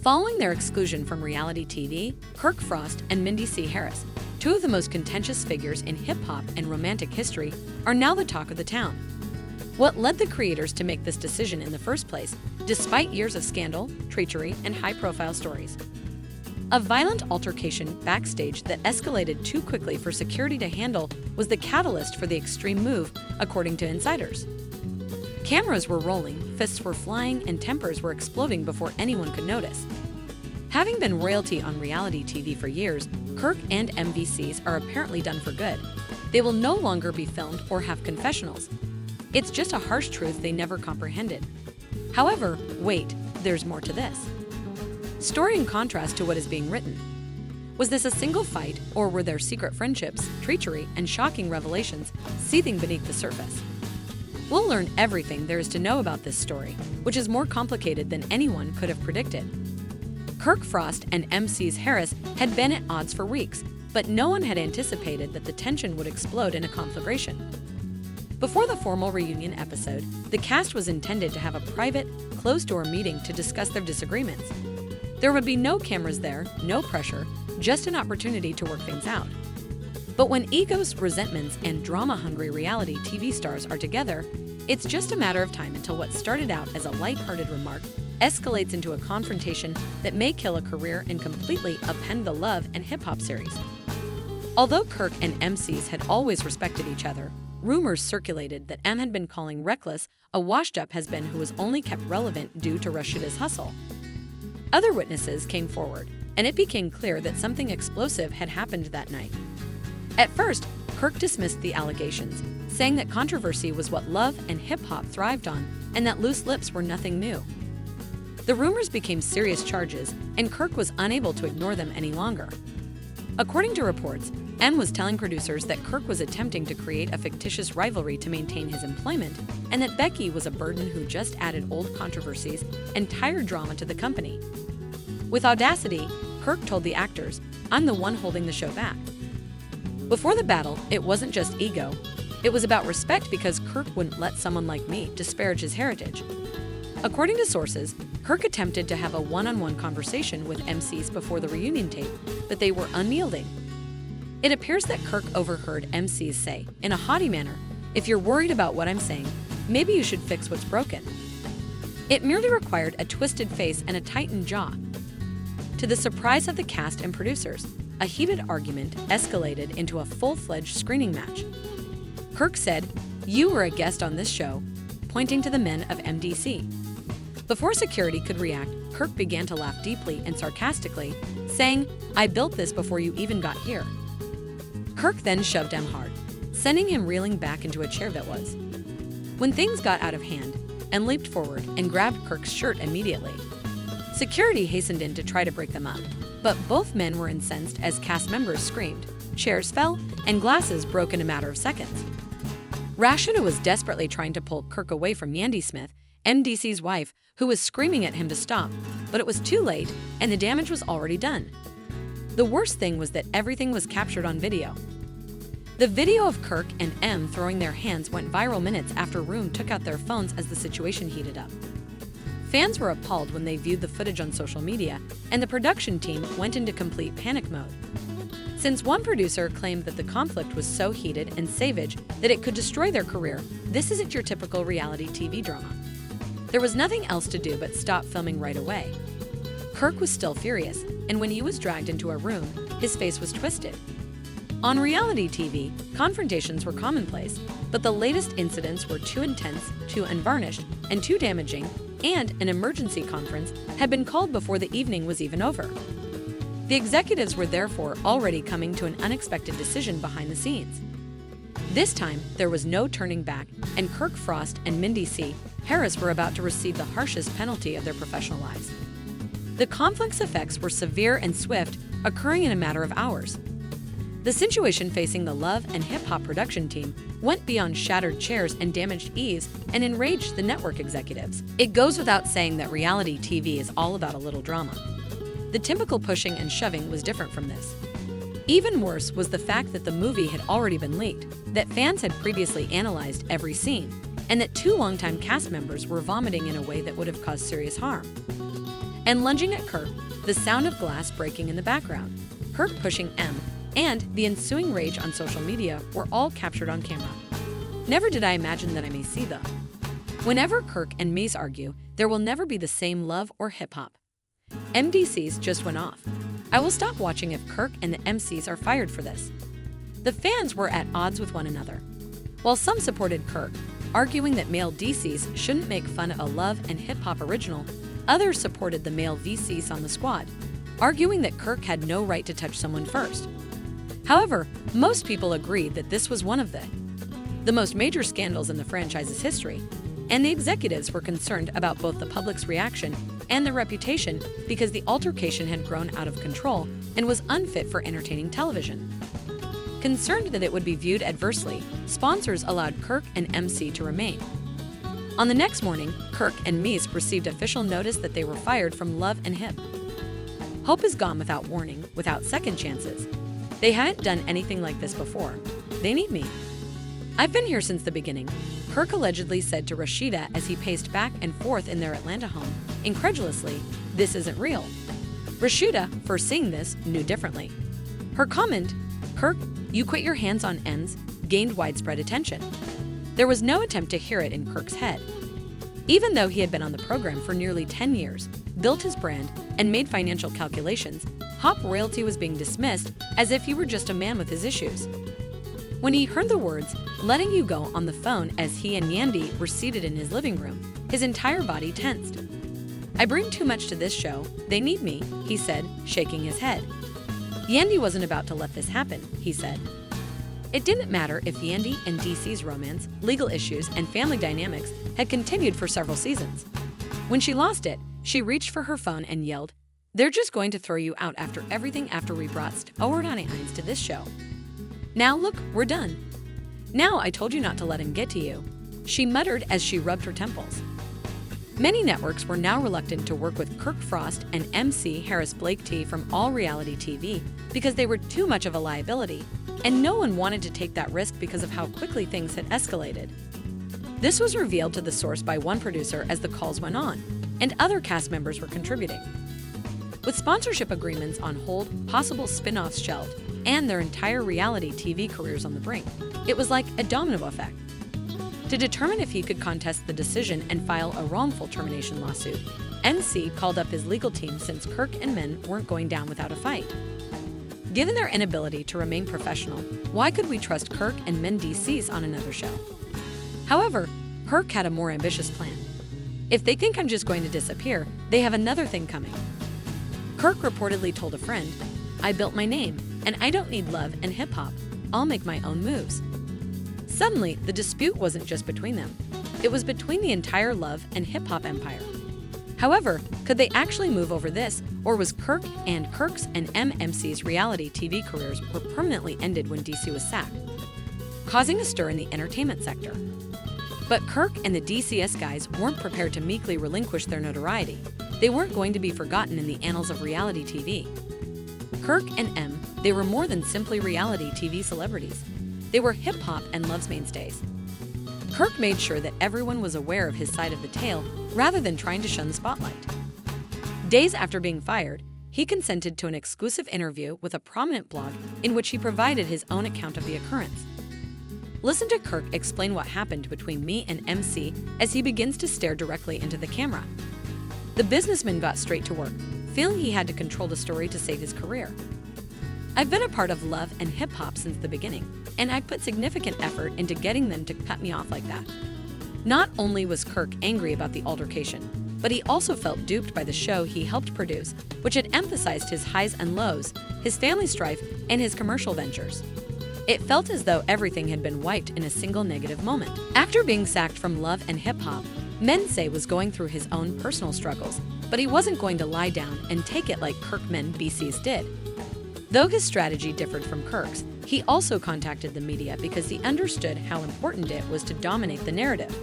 Following their exclusion from reality TV, KirkFrost and Mendeecees Harris, two of the most contentious figures in hip-hop and romantic history, are now the talk of the town. What led the creators to make this decision in the first place, despite years of scandal, treachery, and high-profile stories? A violent altercation backstage that escalated too quickly for security to handle was the catalyst for the extreme move, according to insiders. Cameras were rolling, fists were flying, and tempers were exploding before anyone could notice. Having been royalty on reality TV for years, Kirk and Mendeecees are apparently done for good. They will no longer be filmed or have confessionals. It's just a harsh truth they never comprehended. However, wait, there's more to this. Story in contrast to what is being written. Was this a single fight, or were there secret friendships, treachery, and shocking revelations seething beneath the surface? We'll learn everything there is to know about this story, which is more complicated than anyone could have predicted. KirkFrost and Mendeecees Harris had been at odds for weeks, but no one had anticipated that the tension would explode in a conflagration. Before the formal reunion episode, the cast was intended to have a private, closed-door meeting to discuss their disagreements. There would be no cameras there, no pressure, just an opportunity to work things out. But when egos, resentments, and drama-hungry reality TV stars are together, it's just a matter of time until what started out as a lighthearted remark escalates into a confrontation that may kill a career and completely upend the Love and Hip Hop series. Although Kirk and Mendeecees had always respected each other, rumors circulated that M had been calling Reckless a washed-up has-been who was only kept relevant due to Rashida's hustle. Other witnesses came forward, and it became clear that something explosive had happened that night. At first, Kirk dismissed the allegations, saying that controversy was what Love and hip-hop thrived on and that loose lips were nothing new. The rumors became serious charges, and Kirk was unable to ignore them any longer. According to reports, M was telling producers that Kirk was attempting to create a fictitious rivalry to maintain his employment, and that Becky was a burden who just added old controversies and tired drama to the company. With audacity, Kirk told the actors, "I'm the one holding the show back." Before the battle, it wasn't just ego. It was about respect because Kirk wouldn't let someone like me disparage his heritage. According to sources, Kirk attempted to have a one-on-one conversation with Mendeecees before the reunion tape, but they were unyielding. It appears that Kirk overheard Mendeecees say, in a haughty manner, "If you're worried about what I'm saying, maybe you should fix what's broken." It merely required a twisted face and a tightened jaw. To the surprise of the cast and producers, a heated argument escalated into a full-fledged screening match. Kirk said, "You were a guest on this show," pointing to the men of Mendeecees. Before security could react, Kirk began to laugh deeply and sarcastically, saying, "I built this before you even got here." Kirk then shoved M hard, sending him reeling back into a chair that was. When things got out of hand, M leaped forward and grabbed Kirk's shirt immediately. Security hastened in to try to break them up, but both men were incensed as cast members screamed, chairs fell, and glasses broke in a matter of seconds. Rashida was desperately trying to pull Kirk away from Yandy Smith, Mendeecees' wife, who was screaming at him to stop, but it was too late and the damage was already done. The worst thing was that everything was captured on video. The video of Kirk and M throwing their hands went viral minutes after Room took out their phones as the situation heated up. Fans were appalled when they viewed the footage on social media, and the production team went into complete panic mode. Since one producer claimed that the conflict was so heated and savage that it could destroy their career, this isn't your typical reality TV drama. There was nothing else to do but stop filming right away. Kirk was still furious, and when he was dragged into a room, his face was twisted. On reality TV, confrontations were commonplace, but the latest incidents were too intense, too unvarnished, and too damaging, and an emergency conference had been called before the evening was even over. The executives were therefore already coming to an unexpected decision behind the scenes. This time, there was no turning back, and KirkFrost and Mendeecees Harris were about to receive the harshest penalty of their professional lives. The conflict's effects were severe and swift, occurring in a matter of hours. The situation facing the Love and Hip Hop production team went beyond shattered chairs and damaged eaves and enraged the network executives. It goes without saying that reality TV is all about a little drama. The typical pushing and shoving was different from this. Even worse was the fact that the movie had already been leaked, that fans had previously analyzed every scene, and that 2 longtime cast members were vomiting in a way that would have caused serious harm. And lunging at Kirk, the sound of glass breaking in the background, Kirk pushing M, and the ensuing rage on social media were all captured on camera. Never did I imagine that I may see them. Whenever Kirk and Mies argue, there will never be the same love or hip-hop. Mendeecees just went off. I will stop watching if Kirk and the MCs are fired for this. The fans were at odds with one another. While some supported Kirk, arguing that male DCs shouldn't make fun of a Love and Hip Hop original, others supported the male VCs on the squad, arguing that Kirk had no right to touch someone first. However, most people agreed that this was one of the most major scandals in the franchise's history, and the executives were concerned about both the public's reaction and their reputation because the altercation had grown out of control and was unfit for entertaining television. Concerned that it would be viewed adversely, sponsors allowed Kirk and MC to remain. On the next morning, Kirk and Mies received official notice that they were fired from Love and Hip. Hope is gone without warning, without second chances. They hadn't done anything like this before. They need me. I've been here since the beginning, Kirk allegedly said to Rashida as he paced back and forth in their Atlanta home. Incredulously, this isn't real. Rashida, foreseeing this, knew differently. Her comment, "Kirk, you quit your hands on ends," gained widespread attention. There was no attempt to hear it in Kirk's head. Even though he had been on the program for nearly 10 years, built his brand, and made financial calculations, Hop royalty was being dismissed as if he were just a man with his issues. When he heard the words, "letting you go," on the phone as he and Yandy were seated in his living room, his entire body tensed. "I bring too much to this show. They need me," he said, shaking his head. Yandy wasn't about to let this happen, he said. It didn't matter if Yandy and DC's romance, legal issues, and family dynamics had continued for several seasons. When she lost it, she reached for her phone and yelled, "They're just going to throw you out after everything after we brought to this show. Now look, we're done. Now I told you not to let him get to you," she muttered as she rubbed her temples. Many networks were now reluctant to work with KirkFrost and MC Harris Blake T from All Reality TV because they were too much of a liability, and no one wanted to take that risk because of how quickly things had escalated. This was revealed to the source by one producer as the calls went on, and other cast members were contributing. With sponsorship agreements on hold, possible spin-offs shelved, and their entire reality TV careers on the brink, it was like a domino effect. To determine if he could contest the decision and file a wrongful termination lawsuit, MC called up his legal team since Kirk and Men weren't going down without a fight. Given their inability to remain professional, why could we trust Kirk and Mendeecees on another show? However, Kirk had a more ambitious plan. If they think I'm just going to disappear, they have another thing coming. Kirk reportedly told a friend, "I built my name, and I don't need Love and Hip Hop. I'll make my own moves." Suddenly, the dispute wasn't just between them. It was between the entire Love and Hip Hop empire. However, could they actually move over this, or was Kirk's and MMC's reality TV careers were permanently ended when DC was sacked, causing a stir in the entertainment sector? But Kirk and the DCS guys weren't prepared to meekly relinquish their notoriety. They weren't going to be forgotten in the annals of reality TV. Kirk and M, they were more than simply reality TV celebrities. They were hip-hop and Love's mainstays. Kirk made sure that everyone was aware of his side of the tale rather than trying to shun the spotlight. Days after being fired, he consented to an exclusive interview with a prominent blog in which he provided his own account of the occurrence. Listen to Kirk explain what happened between me and MC as he begins to stare directly into the camera. The businessman got straight to work, feeling he had to control the story to save his career. "I've been a part of Love and Hip Hop since the beginning, and I put significant effort into getting them to cut me off like that." Not only was Kirk angry about the altercation, but he also felt duped by the show he helped produce, which had emphasized his highs and lows, his family strife, and his commercial ventures. It felt as though everything had been wiped in a single negative moment. After being sacked from Love and Hip Hop, Mendeecees was going through his own personal struggles, but he wasn't going to lie down and take it like Kirk Mendeecees did. Though his strategy differed from Kirk's, he also contacted the media because he understood how important it was to dominate the narrative.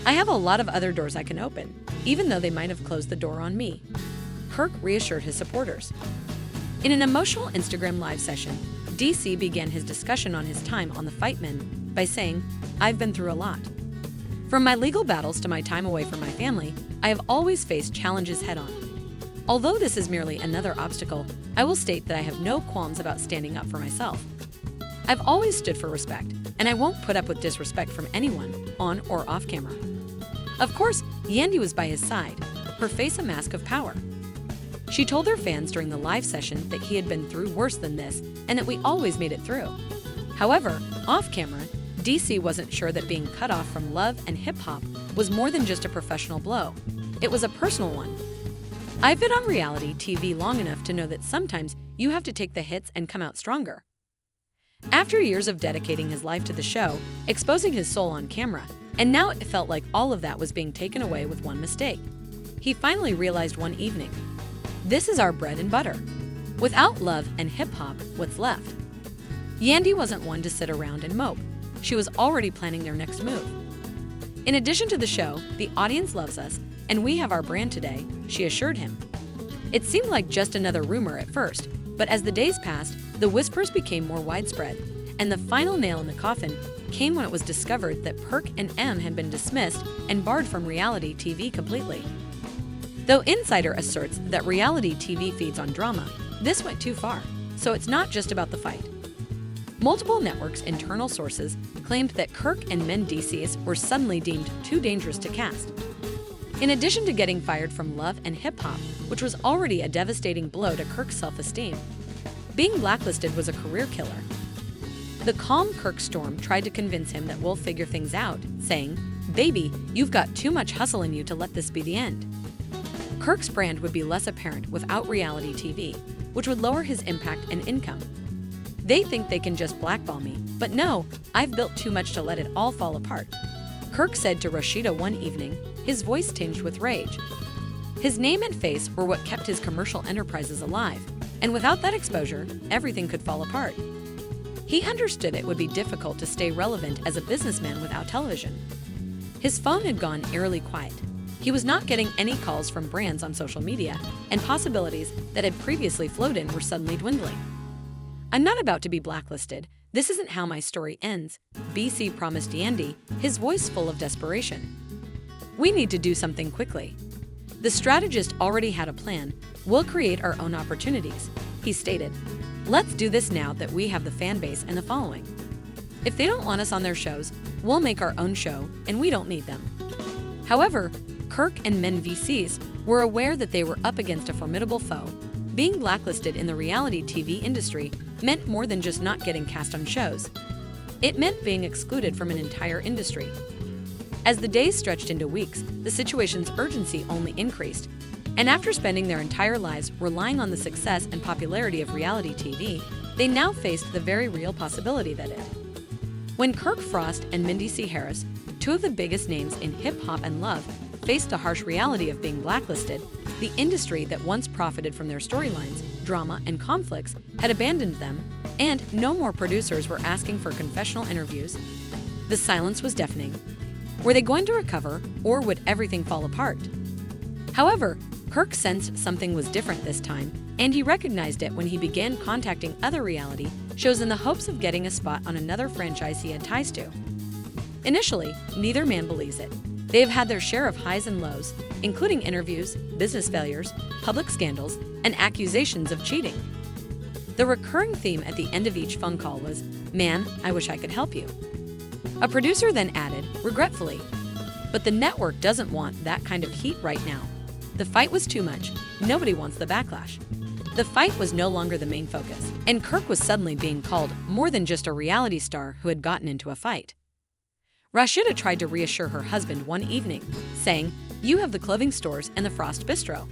"I have a lot of other doors I can open, even though they might have closed the door on me," Kirk reassured his supporters. In an emotional Instagram live session, DC began his discussion on his time on the Fight Men by saying, "I've been through a lot. From my legal battles to my time away from my family, I have always faced challenges head-on. Although this is merely another obstacle, I will state that I have no qualms about standing up for myself. I've always stood for respect, and I won't put up with disrespect from anyone, on or off camera." Of course, Yandy was by his side, her face a mask of power. She told her fans during the live session that he had been through worse than this and that we always made it through. However, off camera, DC wasn't sure that being cut off from Love and Hip Hop was more than just a professional blow. It was a personal one. "I've been on reality TV long enough to know that sometimes you have to take the hits and come out stronger." After years of dedicating his life to the show, exposing his soul on camera, and now it felt like all of that was being taken away with one mistake. He finally realized one evening, "This is our bread and butter. Without Love and Hip Hop, what's left?" Yandy wasn't one to sit around and mope. She was already planning their next move. "In addition to the show, the audience loves us, and we have our brand today," she assured him. It seemed like just another rumor at first, but as the days passed, the whispers became more widespread, and the final nail in the coffin came when it was discovered that Perk and M had been dismissed and barred from reality TV completely. Though Insider asserts that reality TV feeds on drama, this went too far, so it's not just about the fight. Multiple networks' internal sources claimed that Kirk and Mendeecees were suddenly deemed too dangerous to cast. In addition to getting fired from Love and Hip Hop, which was already a devastating blow to Kirk's self-esteem, being blacklisted was a career killer. The calm Kirk Storm tried to convince him that we'll figure things out, saying, "Baby, you've got too much hustle in you to let this be the end." Kirk's brand would be less apparent without reality TV, which would lower his impact and income. "They think they can just blackball me, but no, I've built too much to let it all fall apart," Kirk said to Rashida one evening, his voice tinged with rage. His name and face were what kept his commercial enterprises alive, and without that exposure, everything could fall apart. He understood it would be difficult to stay relevant as a businessman without television. His phone had gone eerily quiet. He was not getting any calls from brands on social media, and possibilities that had previously flowed in were suddenly dwindling. "I'm not about to be blacklisted. This isn't how my story ends," BC promised Yandy, his voice full of desperation. "We need to do something quickly. The strategist already had a plan. We'll create our own opportunities," he stated. "Let's do this now that we have the fan base and the following. If they don't want us on their shows, we'll make our own show, and we don't need them." However, Kirk and Mendeecees were aware that they were up against a formidable foe. Being blacklisted in the reality TV industry meant more than just not getting cast on shows. It meant being excluded from an entire industry. As the days stretched into weeks, the situation's urgency only increased, and after spending their entire lives relying on the success and popularity of reality TV, they now faced the very real possibility that when KirkFrost and Mendeecees, two of the biggest names in hip-hop and love, faced the harsh reality of being blacklisted, the industry that once profited from their storylines, drama, and conflicts had abandoned them, and no more producers were asking for confessional interviews. The silence was deafening. Were they going to recover, or would everything fall apart? However, Kirk sensed something was different this time, and he recognized it when he began contacting other reality shows in the hopes of getting a spot on another franchise he had ties to. Initially, neither man believes it. They have had their share of highs and lows, including interviews, business failures, public scandals, and accusations of cheating. The recurring theme at the end of each phone call was, "Man, I wish I could help you." A producer then added, regretfully, "But the network doesn't want that kind of heat right now. The fight was too much. Nobody wants the backlash." The fight was no longer the main focus, and Kirk was suddenly being called more than just a reality star who had gotten into a fight. Rashida tried to reassure her husband one evening, saying, "You have the clothing stores and the Frost Bistro."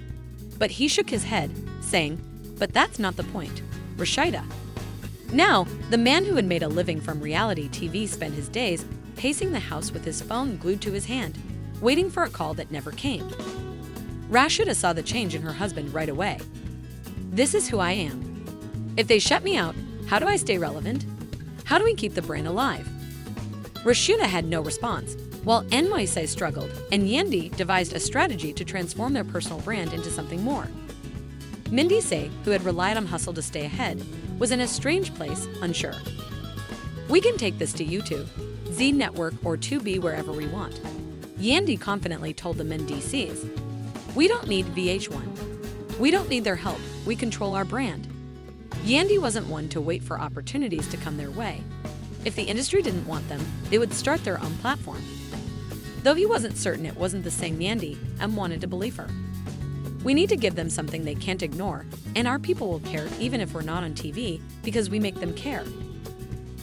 But he shook his head, saying, "But that's not the point. Rashida." Now, the man who had made a living from reality TV spent his days pacing the house with his phone glued to his hand, waiting for a call that never came. Rashida saw the change in her husband right away. "This is who I am. If they shut me out, how do I stay relevant? How do we keep the brand alive?" Rashida had no response, while NYC struggled, and Yandy devised a strategy to transform their personal brand into something more. Mendeecees, who had relied on hustle to stay ahead, was in a strange place, unsure. "We can take this to YouTube, Z Network, or 2B wherever we want," Yandy confidently told the Mendeecees. "We don't need VH1. We don't need their help. We control our brand." Yandy wasn't one to wait for opportunities to come their way. If the industry didn't want them, they would start their own platform. Though he wasn't certain it wasn't the same Yandy, M wanted to believe her. "We need to give them something they can't ignore, and our people will care even if we're not on TV because we make them care."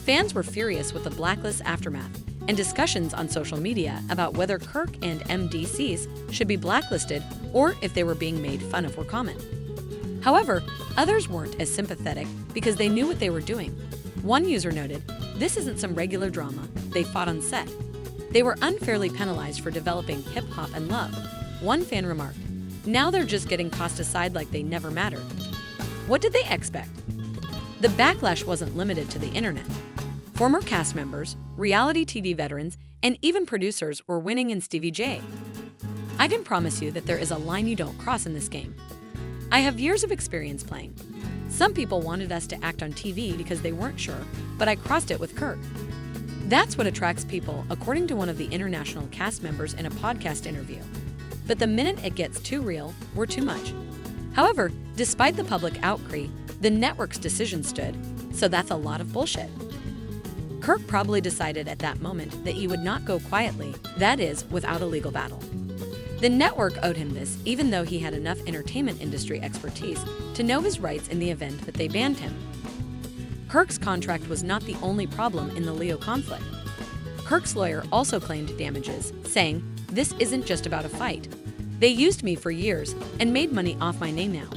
Fans were furious with the Blacklist aftermath and discussions on social media about whether Kirk and Mendeecees should be blacklisted or if they were being made fun of were common. However, others weren't as sympathetic because they knew what they were doing. One user noted, "This isn't some regular drama. They fought on set. They were unfairly penalized for developing hip-hop and love." One fan remarked, "Now they're just getting tossed aside like they never mattered." What did they expect? The backlash wasn't limited to the internet. Former cast members, reality TV veterans, and even producers were winning in Stevie J. "I can promise you that there is a line you don't cross in this game. I have years of experience playing. Some people wanted us to act on TV because they weren't sure, but I crossed it with Kirk." That's what attracts people, according to one of the international cast members in a podcast interview. But the minute it gets too real, we're too much. However, despite the public outcry, the network's decision stood, so that's a lot of bullshit. Kirk probably decided at that moment that he would not go quietly, that is, without a legal battle. The network owed him this, even though he had enough entertainment industry expertise to know his rights in the event that they banned him. Kirk's contract was not the only problem in the Leo conflict. Kirk's lawyer also claimed damages, saying, "This isn't just about a fight. They used me for years and made money off my name now,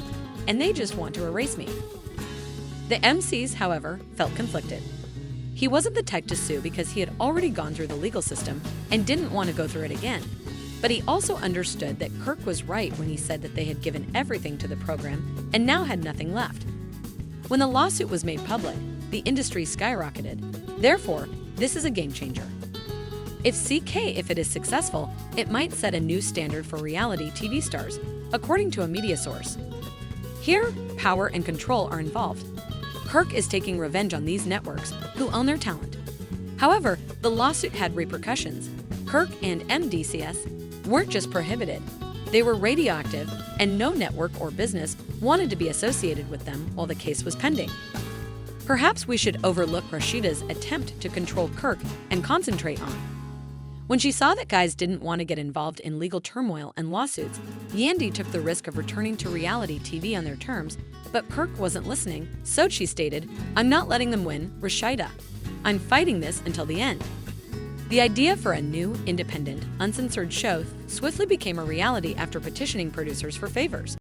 and they just want to erase me." The MCs, however, felt conflicted. He wasn't the type to sue because he had already gone through the legal system and didn't want to go through it again. But he also understood that Kirk was right when he said that they had given everything to the program and now had nothing left. When the lawsuit was made public, the industry skyrocketed. Therefore, this is a game changer. If it is successful, it might set a new standard for reality TV stars, according to a media source. Here, power and control are involved. Kirk is taking revenge on these networks who own their talent. However, the lawsuit had repercussions. Kirk and Mendeecees weren't just prohibited. They were radioactive, and no network or business wanted to be associated with them while the case was pending. Perhaps we should overlook Rashida's attempt to control Kirk and concentrate on. When she saw that guys didn't want to get involved in legal turmoil and lawsuits, Yandy took the risk of returning to reality TV on their terms, but Kirk wasn't listening, so she stated, "I'm not letting them win, Rashida. I'm fighting this until the end." The idea for a new, independent, uncensored show swiftly became a reality after petitioning producers for favors.